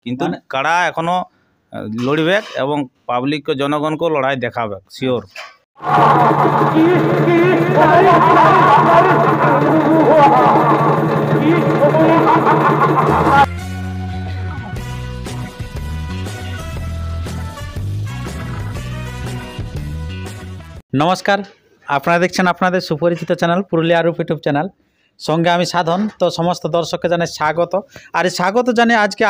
কিন্তু কাড়া এখনো লড়বে এবং পাবলিক জনগণকে লড়াই দেখাবে শিওর। নমস্কার, আপনারা দেখছেন আপনাদের সুপরিচিত চ্যানেল পুরুলিয়া রূপ ইউটিউব চ্যানেল। সঙ্গে আমি সাধন। তো সমস্ত দর্শককে জানাই স্বাগত। আর এই স্বাগত জানিয়ে আজকে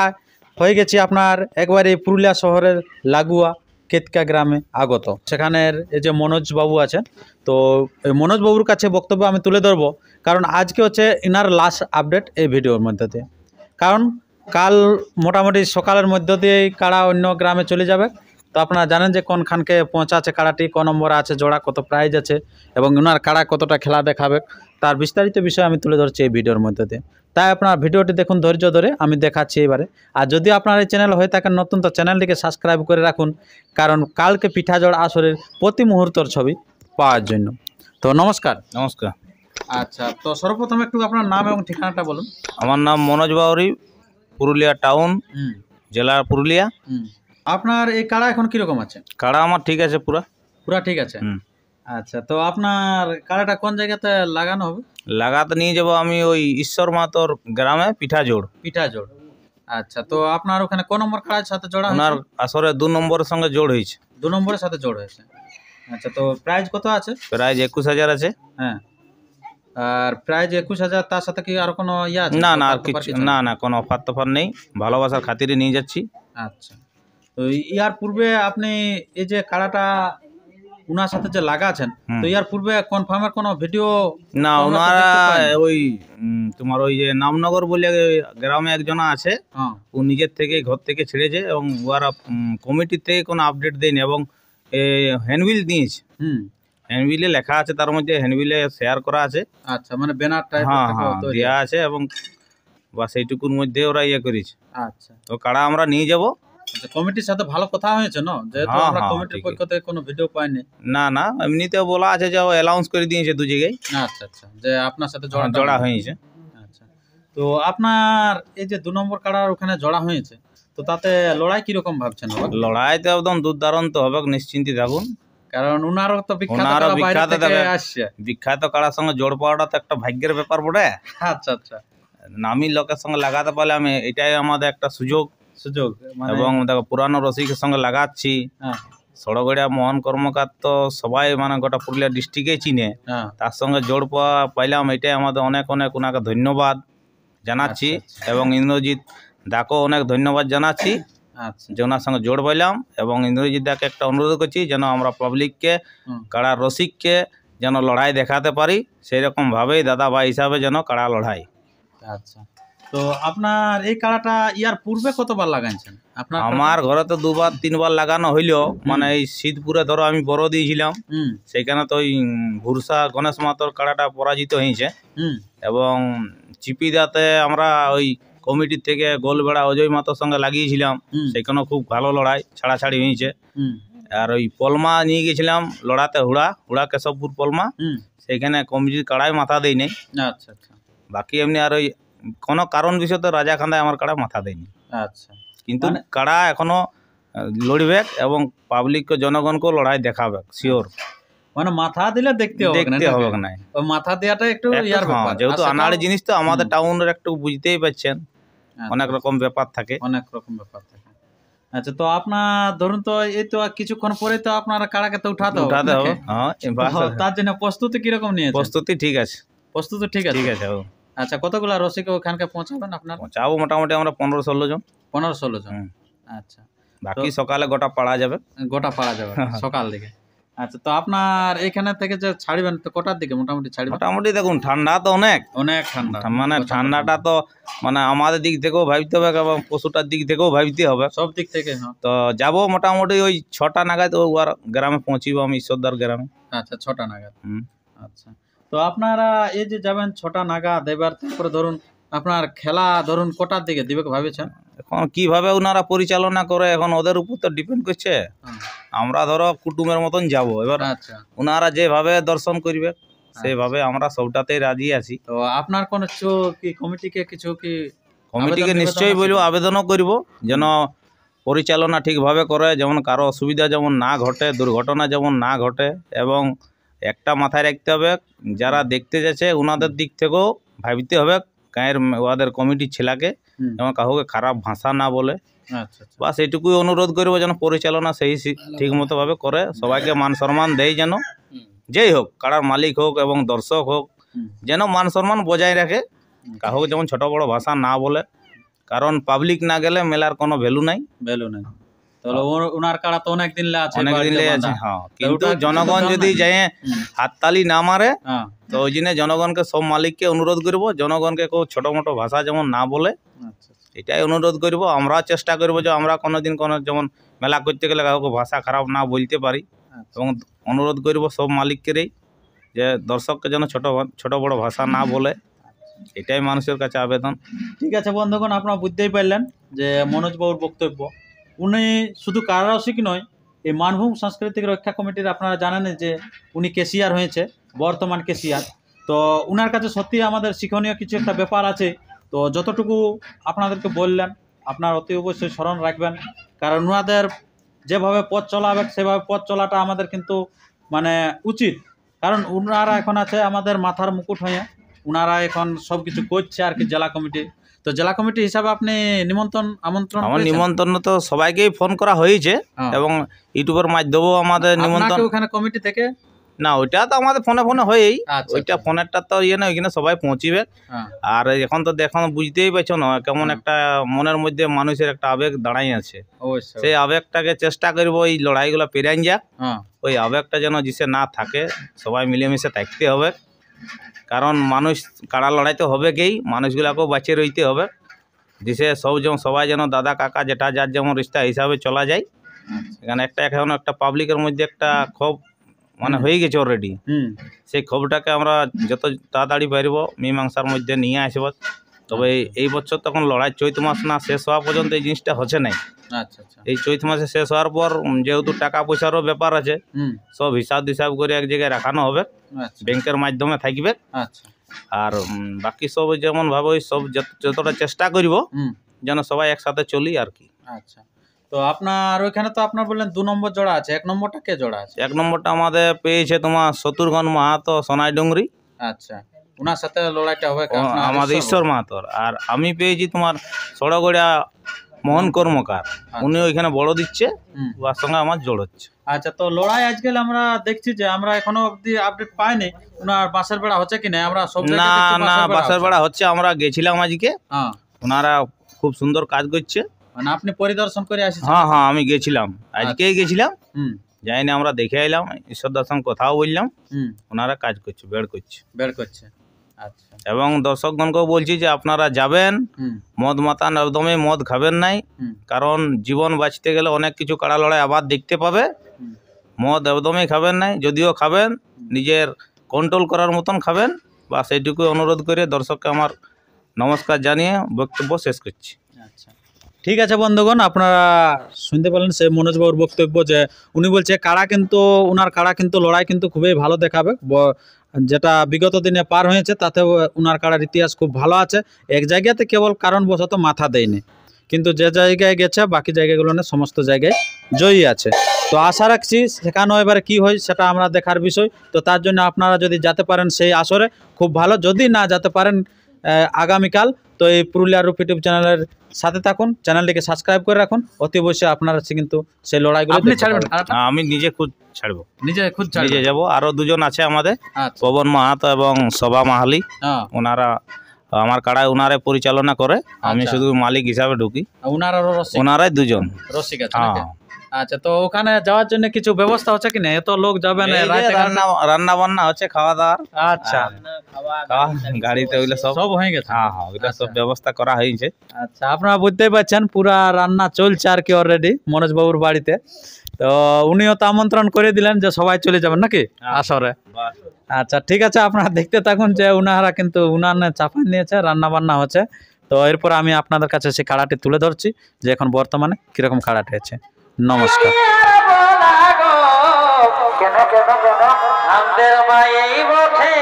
হয়ে গেছি আপনার একবারে পুরুলিয়া শহরের লাগোয়া কেতকা গ্রামে আগত। সেখানের এই যে মনোজবাবু আছেন, তো এই মনোজবাবুর কাছে বক্তব্য আমি তুলে ধরবো, কারণ আজকে হচ্ছে ইনার লাস্ট আপডেট এই ভিডিওর মধ্যে দিয়ে। কারণ কাল মোটামুটি সকালের মধ্য দিয়েই কাড়া অন্য গ্রামে চলে যাবে। তো আপনারা জানেন যে কোনখানকে পৌঁছাচ্ছে কাড়াটি, ক নম্বরে আছে জোড়া, কত প্রাইজ আছে এবং ওনার কাড়া কতটা খেলা দেখাবে, তার বিস্তারিত বিষয় আমি তুলে ধরছি এই ভিডিওর মধ্যে দিয়ে। তাই আপনার ভিডিওটি দেখুন ধৈর্য ধরে, আমি দেখাচ্ছি এবারে। আর যদি আপনার এই চ্যানেল হয়ে থাকেন নতুন, তো চ্যানেলটিকে সাবস্ক্রাইব করে রাখুন, কারণ কালকে পিঠাজোড়া আসরের প্রতি মুহূর্তের ছবি পাওয়ার জন্য। তো নমস্কার। নমস্কার। আচ্ছা, তো সর্বপ্রথম একটু আপনার নাম এবং ঠিকানাটা বলুন। আমার নাম মনোজ বাউরি, পুরুলিয়া টাউন, জেলা পুরুলিয়া। আপনার এই কাড়া এখন কিরকম আছে? কাড়া আমার ঠিক আছে, পুরা ঠিক আছে। আচ্ছা, তো আপনার কাড়াটা কোন জায়গাতে লাগানো হবে? লাগাতে নিয়ে যাবো আমি ওই ঈশ্বর মাতর গ্রামে পিঠাজোড়। আচ্ছা, তো আপনার ওখানে কোন নম্বর কাড়ার সাথে জোড়া? ওনার আসরে 2 নম্বরের সঙ্গে জোড় হয়েছে। 2 নম্বরের সাথে জোড় হয়েছে। আচ্ছা, তো প্রাইজ কত আছে? প্রাইজ 21,000 আছে। হ্যাঁ, আর প্রাইজ 21,000, তার সাথে কি আর কোনো ইয়া আছে? না না, আর কিছু না, না কোনো অফার তফার নেই, ভালোবাসার খাতিরে নিয়ে যাচ্ছি। আচ্ছা, তো ইয়ার পূর্বে আপনি এই যে কাড়াটা উনার সাথে যে লাগাছেন, তো ইয়ার পূর্বে কনফার্মের কোনো ভিডিও? না, ওনারা ওই তোমার ওই যে নামনগর বলে গ্রামে একজন আছে, ও নিজের থেকে ঘর থেকে ছেড়েছে এবং ওরা কমিটির থেকে কোনো আপডেট দেয়নি এবং হ্যান্ডবিল দিয়েছে। হ্যান্ডবিলে লেখা আছে, তার মধ্যে হ্যান্ডবিলে শেয়ার করা আছে। আচ্ছা, মানে ব্যানার টাইপ দেওয়া আছে এবং বা সেইটুকুর মধ্যে ওরা ইয়ে করেছে। আচ্ছা, তো কাড়া আমরা নিয়ে যাব। আচ্ছা, কমিটির সাথে ভালো কথা হয়েছে না, যেহেতু আমরা কমিটির পক্ষ থেকে কোনো ভিডিও পাইনি। না না, এমনিতেও বলা আছে যে অ্যালাউন্স করে দিয়েছে 2 জায়গায়। আচ্ছা আচ্ছা, যে আপনার সাথে জোড়া হয়েছে। আচ্ছা, তো আপনার এই যে 2 নম্বর কাড়ার ওখানে জোড়া হয়েছে, তো তাতে লড়াই কিরকম ভাবছেন? লড়াই তো একদম দুর্দান্ত হবে, নিশ্চিন্তে থাকুন, কারণ উনারও তো বিখ্যাত কাড়ার সঙ্গে জোড় পাওয়াটা তো একটা ভাগ্যের ব্যাপার বটে। আচ্ছা আচ্ছা, নামি লোকের সঙ্গে লাগাতে পারলে আমি এটাই আমাদের একটা সুযোগ। এবং দেখো পুরানো রসিকের সঙ্গে লাগাচ্ছি। সড়গড়িয়া মোহন কর্মকার তো সবাই মানে গোটা পুরুলিয়া ডিস্ট্রিক্টে চিনে, তার সঙ্গে জোড় পাইলাম, এটাই আমাদের অনেক অনেক ওনাকে ধন্যবাদ জানাচ্ছি। এবং ইন্দ্রজিৎ দাকেও অনেক ধন্যবাদ জানাচ্ছি যে ওনার সঙ্গে জোড় পাইলাম। এবং ইন্দ্রজিৎ দাকে একটা অনুরোধ করছি যেন আমরা পাবলিককে, কাড়ার রসিককে যেন লড়াই দেখাতে পারি, সেই রকম ভাবেই দাদা ভাই হিসাবে যেন কাড়া লড়াই। আচ্ছা, তো আপনার এই কাড়াটা ইয়ার পূর্বে কতবার লাগাইছেন? আমার ঘরে তো 2-3 বার লাগানো হইলো, মানে এই শীতপুরে ধরো আমি বড় দিয়েছিলাম, সেইখানে তো ওই ভুরসা গণেশ মাতর কাড়াটা পরাজিত হয়েছে। এবং চিপিদাতে আমরা ওই কমিটির থেকে গোলবেড়া অজয় মাতর সঙ্গে লাগিয়েছিলাম, সেখানেও খুব ভালো লড়াই ছাড়াছাড়ি হয়েছে। আর ওই পলমা নিয়ে গেছিলাম লড়াতে, হুড়া কেশবপুর পলমা, সেইখানে কমিটির কাড়াই মাথা দেয় নেই। আচ্ছা আচ্ছা, বাকি এমনি আর ওই কোনো কারণ বিষয় তো রাজাখান্দায় আমার কাড়া মাথা দেয়নি। আচ্ছা, কিন্তু কাড়া এখনো লড়বে এবং পাবলিক জনগণকেও লড়াই দেখাবে শিওর। মানে মাথা দিলে দেখতে হবে না, মাথা দেওয়াটা একটু ইয়ার ব্যাপার, যেহেতু আনাড়ি জিনিস তো আমাদের টাউনের একটু বুঝতেই পারছেন, অনেক রকম ব্যাপার থাকে। আচ্ছা, তো আপনার ধরুন তো এই তো কিছুক্ষণ পরে তো আপনার কাড়াকে তো উঠাতে হবে। তার জন্য প্রস্তুতি কিরকম নিয়েছেন? প্রস্তুতি ঠিক আছে। ঠিক আছে। আচ্ছা, কতগুলা রসিক ওখানকে পৌঁছাবেন আপনার? পৌঁছাবো মোটামুটি আমরা 15-16 জন। 15-16 জন। আচ্ছা, বাকি সকালে গোটা পাড়া যাবে সকাল দিকে। আচ্ছা, তো আপনার এখানে থেকে যে ছাড়বেন তো কটার দিকে মোটামুটি ছাড়বেন? মোটামুটি দেখুন ঠান্ডা তো অনেক ঠান্ডা, মানে ঠান্ডাটা তো মানে আমাদের দিক থেকেও ভাবতে হবে এবং পশুটার দিক থেকেও ভাবতে হবে, সব দিক থেকে। তো যাবো মোটামুটি ওই 6টা নাগাদ ওর গ্রামে পৌঁছিব আমি, ঈশ্বরদার গ্রামে। আচ্ছা, 6টা নাগাদ। আচ্ছা, তো আপনারা এই যে যাবেন 6টা নাগাদ, এবার তারপরে ধরুন আপনার খেলা ধরুন কটার দিকে দিবে ভাবেছেন? এখন কিভাবে ওনারা পরিচালনা করে এখন ওদের উপর তো ডিপেন্ড করছে। আমরা ধরো কুটুমের মতন যাব, এবার ওনারা যেভাবে দর্শন করবে সেভাবে আমরা সবটাতেই রাজি আছি। তো আপনার কোন কি কমিটিকে কিছু কি? কমিটিকে নিশ্চয়ই বলবো, আবেদনও করব যেন পরিচালনা ঠিকভাবে করে, যেমন কারো অসুবিধা যেমন না ঘটে, দুর্ঘটনা যেমন না ঘটে। এবং একটা মাথায় রাখতে হবে, যারা দেখতে যাচ্ছে ওনাদের দিক থেকেও ভাবতে হবে, গায়ের ওদের কমিটির ছেলেকে যেমন কাউকে খারাপ ভাষা না বলে। আচ্ছা আচ্ছা বাস এটুকুই অনুরোধ করবো, যেন পরিচালনা সেই ঠিক মতো ভাবে করে, সবাইকে মান সম্মান দেয়, যেন যেই হোক, কারার মালিক হোক এবং দর্শক হোক, যেন মান সম্মান বজায় রাখে, কাউকে যেমন ছোট বড় ভাষা না বলে। কারণ পাবলিক না গেলে মেলার কোনো ভ্যালু নাই। তাহলে ওনার কাড়া তো অনেক দিন আছে, হ্যাঁ, কিন্তু জনগণ যদি যায় হাততালি না মারে, তো ওই জন্য জনগণকে সব মালিককে অনুরোধ করব, জনগণকে কেউ ছোট মোটো ভাষা যেমন না বলে, এটাই অনুরোধ করব। আমরা চেষ্টা করব যে আমরা কোনোদিন কোনো যেমন মেলা করতে গেলে কাউকে ভাষা খারাপ না বলতে পারি। এবং অনুরোধ করব সব মালিককেই যে দর্শককে যেন ছোট বড় ভাষা না বলে, এটাই মানুষের কাছে আবেদন। ঠিক আছে বন্ধুগণ, আপনারা বুঝতেই পারলেন যে মনোজবাবুর বক্তব্য। উনি শুধু কারারসিক নয়, এই মানভূম সাংস্কৃতিক রক্ষা কমিটির আপনারা জানেন যে উনি কেশিয়ার হয়েছে, বর্তমান কেশিয়ার। তো উনার কাছে সত্যি আমাদের শিক্ষণীয় কিছু একটা ব্যাপার আছে। তো যতটুকু আপনাদেরকে বললেন, আপনারা অতি অবশ্যই স্মরণ রাখবেন, কারণ ওনাদের যেভাবে পথ চলাবে সেভাবে পথ চলাটা আমাদের কিন্তু মানে উচিত। কারণ ওনারা এখন আছে আমাদের মাথার মুকুট হয়ে, ওনারা এখন সব কিছু করছে আর কি জেলা কমিটি। তো জেলা কমিটি হিসাবে আপনি আমন্ত্রণ আমার নিমন্ত্রণ তো সবাইকেই ফোন করা হয়েছে, এবং ইউটিউবের মাধ্যমেও আমাদের নিমন্ত্রণ। ওখানে কমিটি থেকে না, ওইটা তো আমাদের ফোনে হয়েই, ওইটা ফোনেরটা তো ইয়ে না, ওইখানে সবাই পৌঁছিবে। আর এখন তো দেখুন, বুঝতেই পারছো না কেমন একটা মনের মধ্যে মানুষের একটা আবেগ দাঁড়াই আছে। সেই আবেগটাকে চেষ্টা করবো এই লড়াইগুলো পেরাইন যাক, ওই আবেগটা যেন জিসে না থাকে, সবাই মিলেমিশে থাকতে হবে। কারণ মানুষ কাড়া লড়াইতে হবে কেই, মানুষগুলাকেও বাঁচিয়ে রইতে হবে, জিসে সবাই যেন দাদা কাকা যেটা যার যেমন রিস্তা হিসাবে চলা যায়। এখানে এখন একটা পাবলিকের মধ্যে একটা ক্ষোভ মানে হয়ে গেছে অলরেডি। সেই ক্ষোভটাকে আমরা যত তাড়াতাড়ি পারবো মীমাংসার মধ্যে নিয়ে আসবো। তবে এই বছর তখন লড়াই চৈত মাস না শেষ হওয়া পর্যন্ত এই জিনিসটা হচ্ছে নাই। এই চৈত মাসে শেষ হওয়ার পর যেহেতু টাকা পয়সারও ব্যাপার আছে, সব হিসাব করে এক জায়গায় রাখানো হবে, ব্যাংকের মাধ্যমে থাকবে। আর বাকি সব যেমন ভাবে সব যতটা চেষ্টা করব যেন সবাই একসাথে চলি আর কি। আচ্ছা, তো আপনার ওইখানে তো আপনার বললেন 2 নম্বর জোড়া আছে, 1 নম্বরটা কে জোড়া আছে? 1 নম্বরটা আমাদের পেয়েছে তোমার শত্রুঘ্ন মাহাতো, সোনাই ডুংরি। আচ্ছা, ওনার সাথে লড়াইটা হবে আমাদের ঈশ্বর মাহাতোর। আর আমি পেয়েছি তোমার সড়গড়িয়া মোহন কর্মকার, উনি ওইখানে বড় দিচ্ছে, ওর সঙ্গে আমার জোড় হচ্ছে। আচ্ছা, তো লড়াই আজকাল আমরা দেখছি যে আমরা এখনো অবধি আপডেট পাইনি, ওনার বাসের বেড়া হচ্ছে কিনা? আমরা সব না বাসের বেড়া হচ্ছে, আমরা গেছিলাম আজকে, ওনারা খুব সুন্দর কাজ করছে। মানে আপনি পরিদর্শন করে আসেছেন? হ্যাঁ, আমি গেছিলাম, আজকেই গেছিলাম, যাইনি, আমরা দেখে এলাম, ঈশ্বর দর্শন কথাও বললাম, ওনারা কাজ করছে, বেড় করছে। আচ্ছা, এবং দর্শকগণকেও বলছি যে আপনারা যাবেন, মদ মাতান একদমই মদ খাবেন নাই, কারণ জীবন বাঁচতে গেলে অনেক কিছু কাড়া লড়াই আবার দেখতে পাবে। মদ একদমই খাবেন নাই, যদিও খাবেন নিজের কন্ট্রোল করার মতন খাবেন। বা সেইটুকু অনুরোধ করে দর্শককে আমার নমস্কার জানিয়ে বক্তব্য শেষ করছি। আচ্ছা, ঠিক আছে বন্ধুগণ, আপনারা শুনতে পেলেন সে মনোজবাবুর বক্তব্য, যে উনি বলছে ওনার কাড়া কিন্তু লড়াই কিন্তু খুবই ভালো দেখাবে। যেটা বিগত দিনে পার হয়েছে তাতে ওনার কাড়ার ইতিহাস খুব ভালো আছে। এক জায়গাতে কেবল কারণবশত মাথা দেয়নি, কিন্তু যে জায়গায় গেছে বাকি জায়গাগুলো সমস্ত জায়গায় জয়ী আছে। তো আশা রাখছি সেখানেও এবারে কী হয় সেটা আমরা দেখার বিষয়। তো তার জন্য আপনারা যদি যেতে পারেন সেই আসরে খুব ভালো, যদি না যেতে পারেন আগামীকাল, তো এই পুরুলিয়া রূপ ইউটিউব চ্যানেলের সাথে থাকুন, চ্যানেলটিকে সাবস্ক্রাইব করে রাখুন। অতি অবশ্যই আপনারা কিন্তু সেই লড়াইগুলো ছাড়বেন। আমি নিজে খুদ ছাড়বো, নিজে যাবো। আরো 2 জন আছে আমাদের, পবন মাহাতো এবং শোভা মাহালি, ওনারা আমার কাড়ায় ওনারাই পরিচালনা করে, আমি শুধু মালিক হিসাবে ঢুকি। ওনারাই 2 জন রসিক আছে। আচ্ছা, তো ওখানে যাওয়ার জন্য কিছু ব্যবস্থা হচ্ছে কিনা? এত লোক যাবে না, রান্না বান্না হচ্ছে, খাওয়া দাওয়ার। আচ্ছা, গাড়িতে ওইগুলো সব হয়ে গেছে। ওইটা সব ব্যবস্থা করা হয়েছে। আচ্ছা, আপনারা বুঝতেই পারছেন পুরা রান্না চলছে আর কি অলরেডি মনোজ বাবুর বাড়িতে। তো উনিও তো আমন্ত্রণ করে দিলেন যে সবাই চলে যাবেন নাকি আসরে। আচ্ছা, ঠিক আছে, আপনারা দেখতে থাকুন যে উনারা কিন্তু উনানে চাপা নিয়েছে, রান্না বান্না হচ্ছে। তো এরপর আমি আপনাদের কাছে সেই কাড়াটি তুলে ধরছি যে এখন বর্তমানে কিরকম কাড়াটি আছে। নমস্কার। আমাদের মায়েই বটে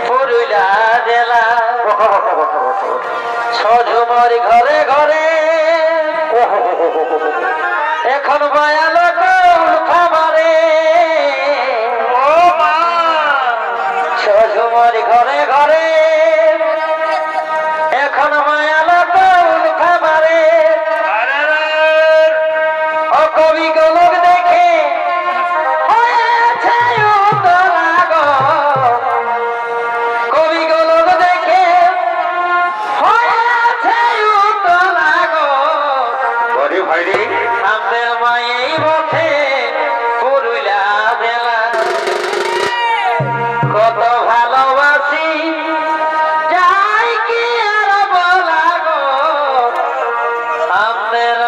পুরুলিয়া জেলা ঝুমর ঘরে ঘরে এখন বয়াল খাবারে ঝুমর ঘরে ঘরে এখন বয়াল খাবারে ও কবি গোলক দেখে হয়েছে উতলা গো কবি গোলক দেখে হয়েছে উতলা গো বড়ি ভাইরে আমাদের মায়েই পথে পুরুলিয়া জেলা কত ভালোবাসি যাই কি আর বলা গো আমাদের